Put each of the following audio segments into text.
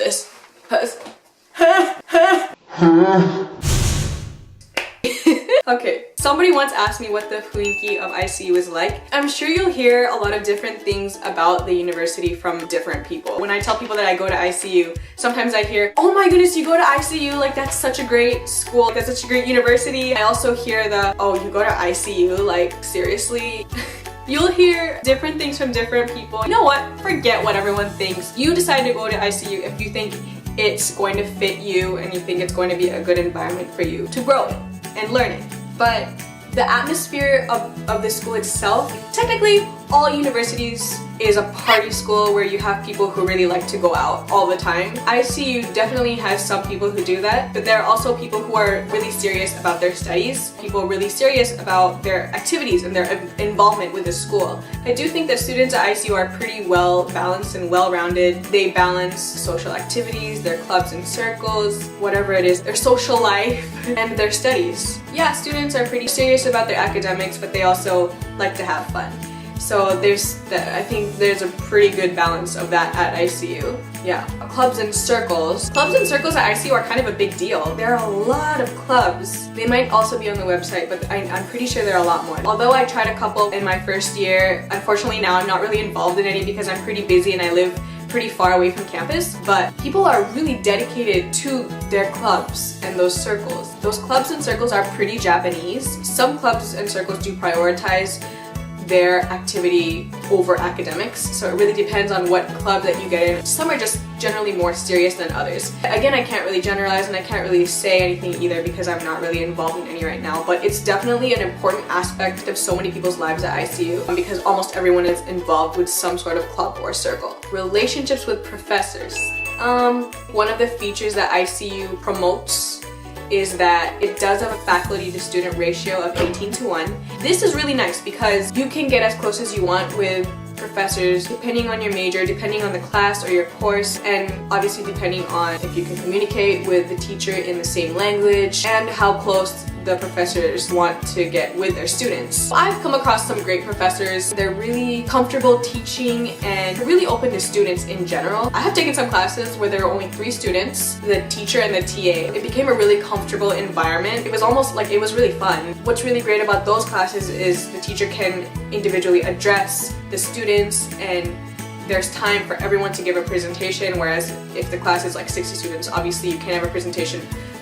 this. Okay, somebody once asked me what the雰囲気 of ICU is like. I'm sure you'll hear a lot of different things about the university from different people. When I tell people that I go to ICU, sometimes I hear, oh my goodness, you go to ICU, like that's such a great school, that's such a great university. I also hear the, oh, you go to ICU, like seriously? You'll hear different things from different people. You know what? Forget what everyone thinks. You decide to go to ICU if you think it's going to fit you and you think it's going to be a good environment for you to grow in and learn it. But the atmosphere of the school itself, technically all universities is a party school where you have people who really like to go out all the time. ICU definitely has some people who do that, but there are also people who are really serious about their studies, people really serious about their activities and their involvement with the school. I do think that students at ICU are pretty well balanced and well-rounded. They balance social activities, their clubs and circles, whatever it is, their social life, and their studies. Yeah, students are pretty serious about their academics, but they also like to have fun. So I think there's a pretty good balance of that at ICU. Yeah. Clubs and circles. Clubs and circles at ICU are kind of a big deal. There are a lot of clubs. They might also be on the website, but I'm pretty sure there are a lot more. Although I tried a couple in my first year, unfortunately now I'm not really involved in any because I'm pretty busy and I live pretty far away from campus, but people are really dedicated to their clubs and those circles. Those clubs and circles are pretty Japanese. Some clubs and circles do prioritize their activity over academics, so it really depends on what club that you get in. Some are just generally more serious than others. Again, I can't really generalize and I can't really say anything either because I'm not really involved in any right now, but it's definitely an important aspect of so many people's lives at ICU because almost everyone is involved with some sort of club or circle. Relationships with professors. One of the features that ICU promotes is that it does have a faculty to student ratio of 18:1. This is really nice because you can get as close as you want with professors depending on your major, depending on the class or your course, and obviously depending on if you can communicate with the teacher in the same language and how close the professors want to get with their students. I've come across some great professors. They're really comfortable teaching and really open to students in general. I have taken some classes where there were only 3 students, the teacher and the TA. It became a really comfortable environment. It was almost like it was really fun. What's really great about those classes is the teacher can individually address the students and there's time for everyone to give a presentation, whereas if the class is like 60 students, obviously you can't have a presentation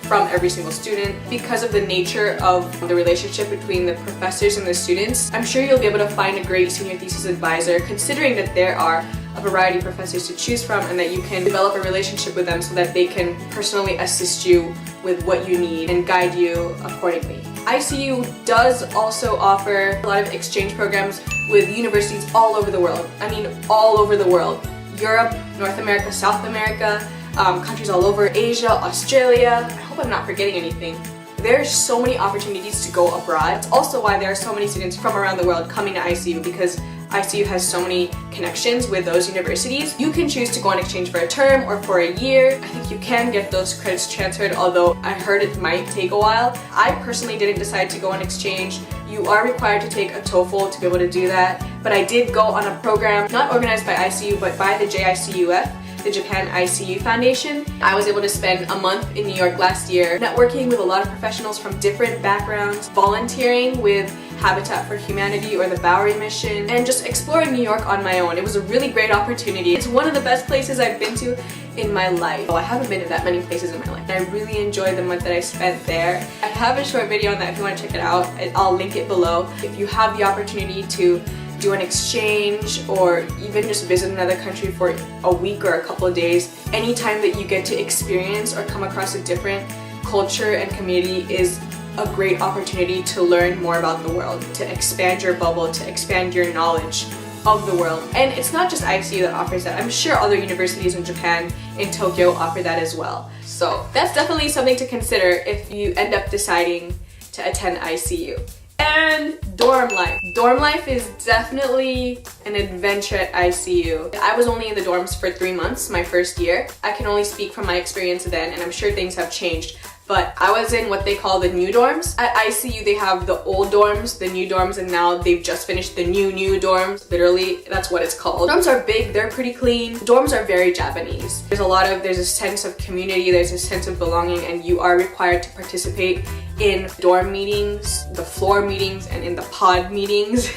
from every single student. Because of the nature of the relationship between the professors and the students, I'm sure you'll be able to find a great senior thesis advisor, considering that there are a variety of professors to choose from and that you can develop a relationship with them so that they can personally assist you with what you need and guide you accordingly. ICU does also offer a lot of exchange programs with universities all over the world. I mean, all over the world. Europe, North America, South America, countries all over, Asia, Australia. I hope I'm not forgetting anything. There's so many opportunities to go abroad. It's also why there are so many students from around the world coming to ICU because ICU has so many connections with those universities. You can choose to go on exchange for a term or for a year. I think you can get those credits transferred, although I heard it might take a while. I personally didn't decide to go on exchange. You are required to take a TOEFL to be able to do that, but I did go on a program not organized by ICU but by the JICUF, the Japan ICU Foundation. I was able to spend a month in New York last year networking with a lot of professionals from different backgrounds, volunteering with Habitat for Humanity or the Bowery Mission, and just exploring New York on my own. It was a really great opportunity. It's one of the best places I've been to in my life. I haven't been to that many places in my life. I really enjoyed the month that I spent there. I have a short video on that if you want to check it out. I'll link it below. If you have the opportunity to do an exchange or even just visit another country for a week or a couple of days, anytime that you get to experience or come across a different culture and community is a great opportunity to learn more about the world, to expand your bubble, to expand your knowledge of the world. And it's not just ICU that offers that. I'm sure other universities in Japan, in Tokyo, offer that as well. So that's definitely something to consider if you end up deciding to attend ICU. And dorm life. Dorm life is definitely an adventure at ICU. I was only in the dorms for 3 months, my first year. I can only speak from my experience then, and I'm sure things have changed but I was in what they call the new dorms. At ICU, they have the old dorms, the new dorms, and now they've just finished the new dorms. Literally, that's what it's called. Dorms are big, they're pretty clean. Dorms are very Japanese. There's a sense of community, there's a sense of belonging, and you are required to participate in dorm meetings, the floor meetings, and in the pod meetings.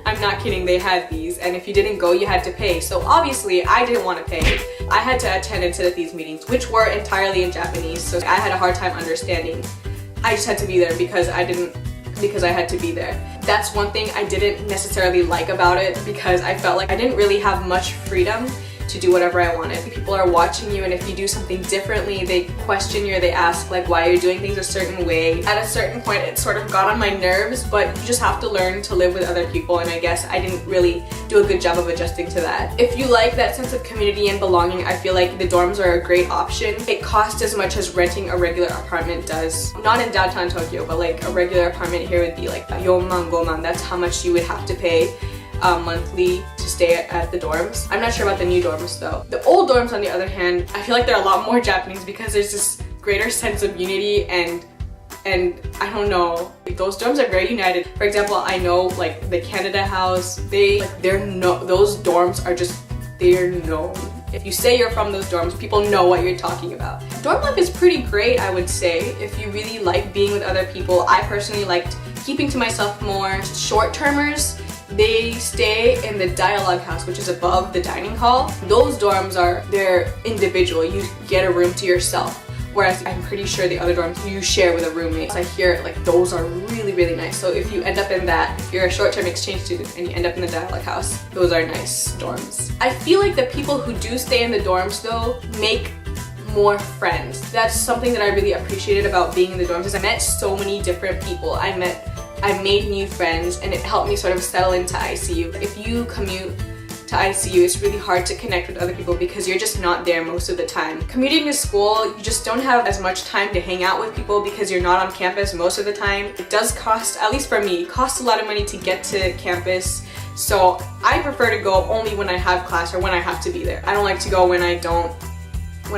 I'm not kidding, they had these, and if you didn't go, you had to pay. So obviously, I didn't want to pay. I had to attend and sit at these meetings, which were entirely in Japanese, so I had a hard time understanding. I just had to be there because I had to be there. That's one thing I didn't necessarily like about it, because I felt like I didn't really have much freedom to do whatever I wanted. People are watching you, and if you do something differently, they question you, or they ask like why you're doing things a certain way. At a certain point, it sort of got on my nerves, but you just have to learn to live with other people, and I guess I didn't really do a good job of adjusting to that. If you like that sense of community and belonging, I feel like the dorms are a great option. It costs as much as renting a regular apartment does. Not in downtown Tokyo, but like a regular apartment here would be like 4만, 5만. That's how much you would have to pay monthly to stay at the dorms. I'm not sure about the new dorms though. The old dorms, on the other hand, I feel like they're a lot more Japanese because there's this greater sense of unity, and I don't know, those dorms are very united. For example, I know like the Canada House, those dorms are just, they're known. If you say you're from those dorms, people know what you're talking about. Dorm life is pretty great, I would say, if you really like being with other people. I personally liked keeping to myself more. Short-termers, they stay in the dialogue house, which is above the dining hall. Those dorms they're individual. You get a room to yourself. Whereas I'm pretty sure the other dorms you share with a roommate. So I hear like those are really, really nice. So if you end up in that, if you're a short-term exchange student and you end up in the dialogue house, those are nice dorms. I feel like the people who do stay in the dorms though make more friends. That's something that I really appreciated about being in the dorms, is I met so many different people. I made new friends, and it helped me sort of settle into ICU. If you commute to ICU, it's really hard to connect with other people because you're just not there most of the time. Commuting to school, you just don't have as much time to hang out with people because you're not on campus most of the time. It does cost, at least for me, it costs a lot of money to get to campus. So I prefer to go only when I have class or when I have to be there. I don't like to go when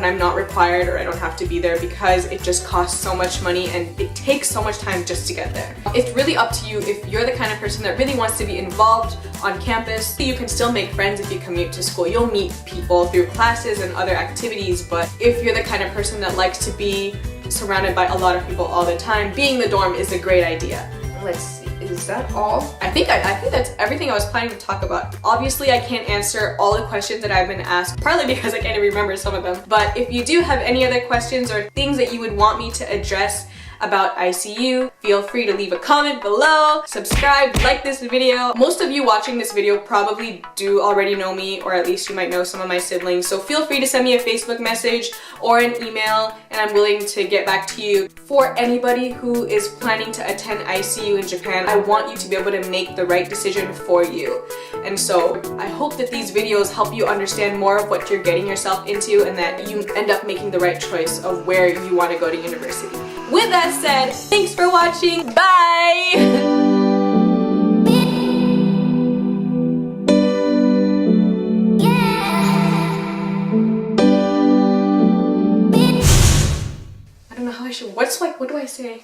I'm not required or I don't have to be there, because it just costs so much money and it takes so much time just to get there. It's really up to you. If you're the kind of person that really wants to be involved on campus, you can still make friends if you commute to school. You'll meet people through classes and other activities, but if you're the kind of person that likes to be surrounded by a lot of people all the time, being in the dorm is a great idea. Let's see, is that all? I think that's everything I was planning to talk about. Obviously, I can't answer all the questions that I've been asked, partly because I can't even remember some of them. But if you do have any other questions or things that you would want me to address about ICU, feel free to leave a comment below, subscribe, like this video. Most of you watching this video probably do already know me, or at least you might know some of my siblings, so feel free to send me a Facebook message or an email, and I'm willing to get back to you. For anybody who is planning to attend ICU in Japan, I want you to be able to make the right decision for you. And so I hope that these videos help you understand more of what you're getting yourself into, and that you end up making the right choice of where you want to go to university. With that said, thanks for watching. Bye! I don't know how I should, what do I say?